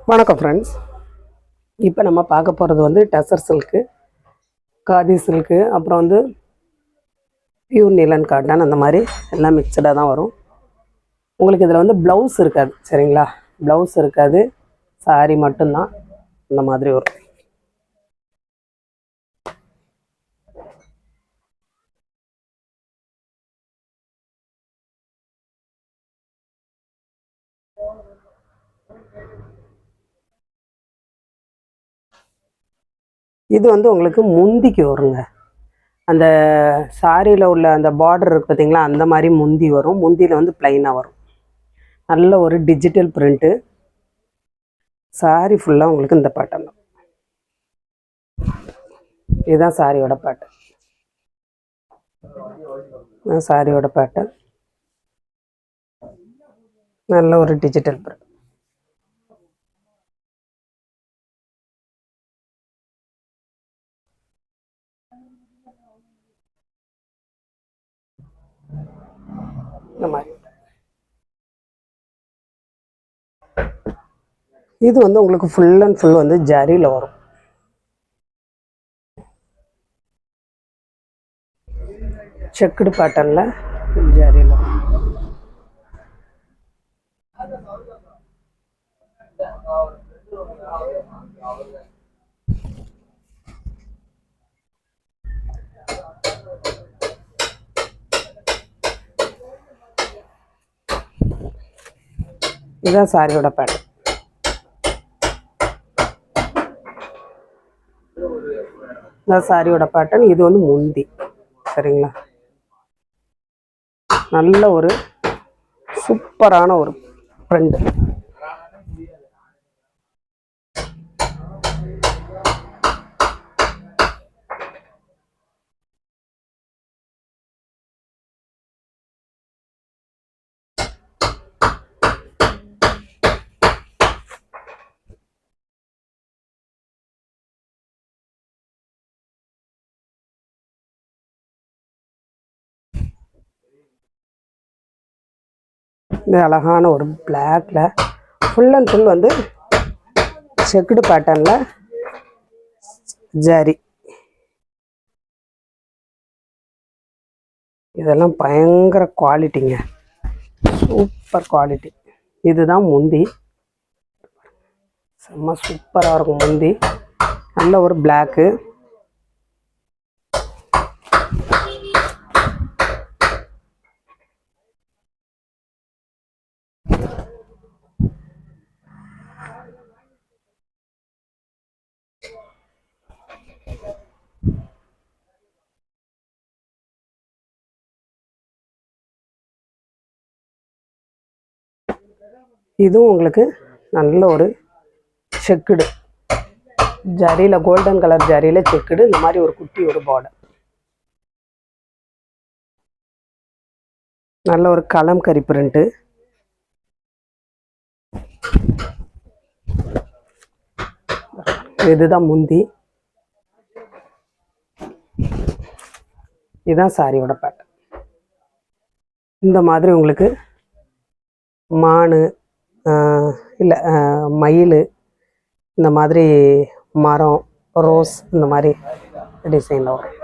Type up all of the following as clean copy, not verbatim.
வணக்கம் ஃப்ரெண்ட்ஸ். இப்போ நம்ம பார்க்க போகிறது வந்து டசர் சில்க்கு, காதி சில்க்கு, அப்புறம் வந்து பியூர் நீலன் காட்டன், அந்த மாதிரி எல்லாம் மிக்சடாக தான் வரும். உங்களுக்கு இதில் வந்து ப்ளவுஸ் இருக்காது, சரிங்களா? ப்ளவுஸ் இருக்காது, சாரி மட்டும்தான் இந்த மாதிரி வரும். இது வந்து உங்களுக்கு முந்திக்கு வருங்க. அந்த சாரியில் உள்ள அந்த பார்டர் இருக்குது பார்த்தீங்களா, அந்த மாதிரி முந்தி வரும். முந்தியில் வந்து ப்ளைனாக வரும். நல்ல ஒரு டிஜிட்டல் பிரிண்ட்டு. சாரி ஃபுல்லாக உங்களுக்கு இந்த பேட்டர்ன் தான். இதுதான் சாரியோட பேட்டர்ன். சாரியோட பேட்டர்ன் நல்ல ஒரு டிஜிட்டல் பிரிண்ட். இந்த மாதிரி இது வந்து உங்களுக்கு ஃபுல் அண்ட் ஃபுல் வந்து ஜரியில் வரும். செக்குடு பேட்டர்னில் ஜரியில் வரும். இதுதான் சாரியோட பேட்டர்ன். இதுதான் சாரியோட பேட்டர்ன். இது வந்து முந்தி, சரிங்களா? நல்ல ஒரு சூப்பரான ஒரு பிரிண்ட். இது அழகான ஒரு பிளாக்ல ஃபுல் அண்ட் ஃபுல் வந்து செக்குடு பேட்டர்னில் ஜரி. இதெல்லாம் பயங்கர குவாலிட்டிங்க, சூப்பர் குவாலிட்டி. இதுதான் முந்தி, செம்ம சூப்பராக இருக்கும் முந்தி. நல்ல ஒரு பிளாக்கு. இதுவும் உங்களுக்கு நல்ல ஒரு செக்குடு ஜரியில், கோல்டன் கலர் ஜரியில் செக்குடு. இந்த மாதிரி ஒரு குட்டி ஒரு பார்டர். நல்ல ஒரு கலம்கரி பிரிண்ட்டு. இதுதான் முந்தி. இதுதான் சாரியோட பேட்டர்ன். இந்த மாதிரி உங்களுக்கு மானு இல்லை மயில், இந்த மாதிரி மரம், ரோஸ், இந்த மாதிரி டிசைனில் வரும்.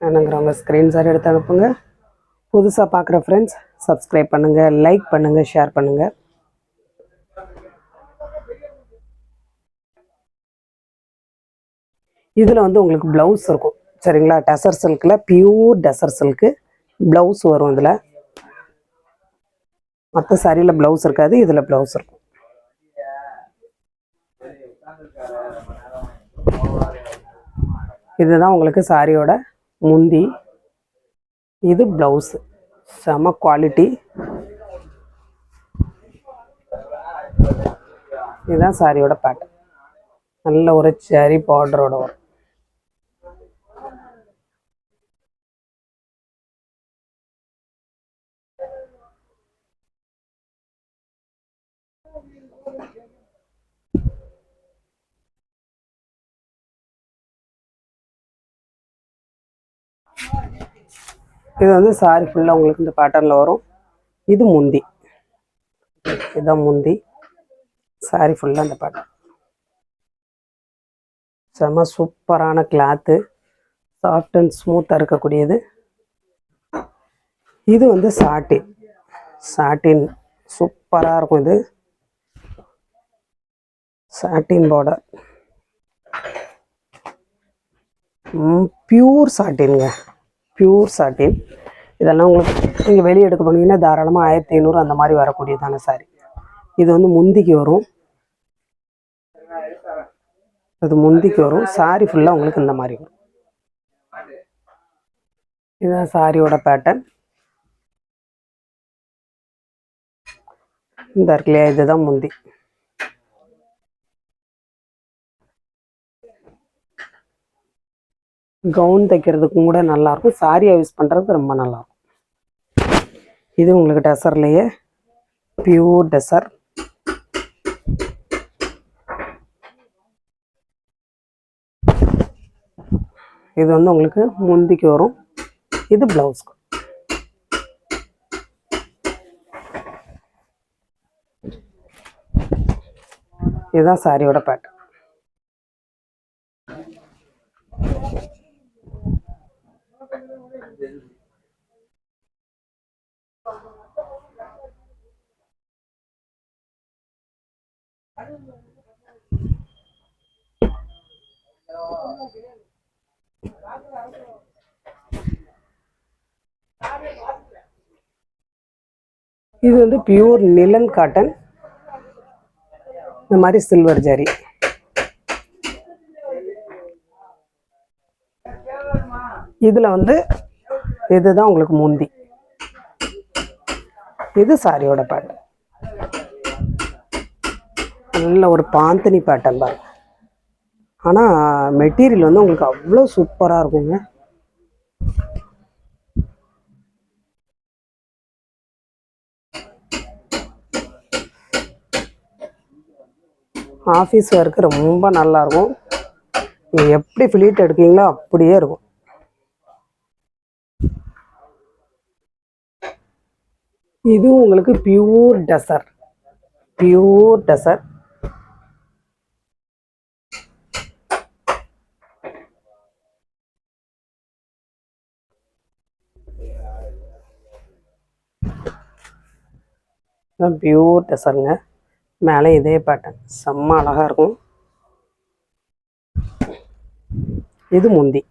என்னங்கிறவங்க ஸ்க்ரீன்ஷாட் எடுத்து அனுப்புங்க. புதுசாக பார்க்குற ஃப்ரெண்ட்ஸ் சப்ஸ்கிரைப் பண்ணுங்கள், லைக் பண்ணுங்கள், ஷேர் பண்ணுங்கள். இதில் வந்து உங்களுக்கு ப்ளவுஸ் இருக்கும், சரிங்களா? டசர் சில்கில் பியூர் டசர் சில்க்கு ப்ளவுஸ் வரும். இதில் மற்ற சாரியில் ப்ளவுஸ் இருக்காது, இதில் ப்ளவுஸ் இருக்கும். இதுதான் உங்களுக்கு சாரியோட முந்தி. இது ப்ளவுஸு, செம குவாலிட்டி. இதுதான் சாரியோட பேட்டர்ன். நல்ல ஒரு செரி பார்டரோட வரும். இது வந்து சாரி ஃபுல்லாக உங்களுக்கு இந்த பேட்டர்னில் வரும். இது முந்தி. இதுதான் முந்தி. சாரி ஃபுல்லாக அந்த பேட்டர்ன். செம்ம சூப்பரான கிளாத்து, சாஃப்ட் அண்ட் ஸ்மூத்தாக இருக்கக்கூடியது. இது வந்து சாட்டின். சாட்டின் சூப்பராக இருக்கும். இது சாட்டின் பார்டர், பியூர் சாட்டின்ங்க, பியூர் சாட்டின். இதெல்லாம் உங்களுக்கு நீங்கள் வெளியே எடுக்க போனீங்கன்னா தாராளமாக 1500 அந்த மாதிரி வரக்கூடியதான சாரி. இது வந்து முந்திக்கு வரும். அது முந்திக்கு வரும். சாரி ஃபுல்லாக உங்களுக்கு இந்த மாதிரி வரும். இதுதான் சாரியோட பேட்டர்ன். இந்த இருக்கு இல்லையா, இதுதான் முந்தி. கவுன் தைக்கிறதுக்கும் கூட நல்லாயிருக்கும். சாரியாக யூஸ் பண்ணுறதுக்கு ரொம்ப நல்லாயிருக்கும். இது உங்களுக்கு டசர்லேயே பியூர் டசர். இது வந்து உங்களுக்கு முந்திக்கு வரும். இது ப்ளவுஸ்க்கு. இதுதான் சாரியோட பேட்டர்ன். இது வந்து பியூர் நிலன் காட்டன். இந்த மாதிரி சில்வர் ஜரி. இதில் வந்து இதுதான் உங்களுக்கு முந்தி. இது சாரியோட பேட்டர்ன். நல்ல ஒரு பாந்தனி பேட்டர்ன் பாருங்க. ஆனால் மெட்டீரியல் வந்து உங்களுக்கு அவ்வளோ சூப்பராக இருக்குங்க. ஆஃபீஸ் ஒர்க்கு ரொம்ப நல்லாயிருக்கும். நீங்கள் எப்படி ஃபிளீட் எடுக்கீங்களோ அப்படியே இருக்கும். இதுவும் உங்களுக்கு pure tussar. Pure tussar. Pure டசருங்க. மேலே இதே பேட்டர்ன் செம்ம அழகாக இருக்கும். இது முந்தி.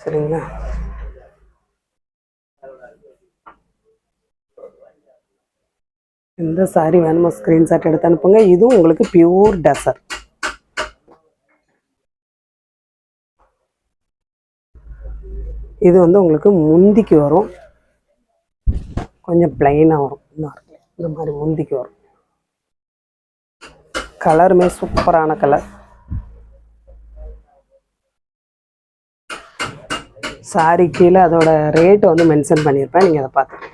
சரிங்களா? இந்த சாரி வேணுமோ ஸ்க்ரீன்ஷாட் எடுத்து அனுப்புங்க. இதுவும் உங்களுக்கு பியூர் டசர். இது வந்து உங்களுக்கு முந்திக்கு வரும். கொஞ்சம் பிளைனாக வரும். இந்த மாதிரி முந்திக்கு வரும். கலருமே சூப்பரான கலர். சாரி கீழே அதோட ரேட் வந்து மென்ஷன் பண்ணியிருப்பேன். நீங்கள் அதை பார்த்து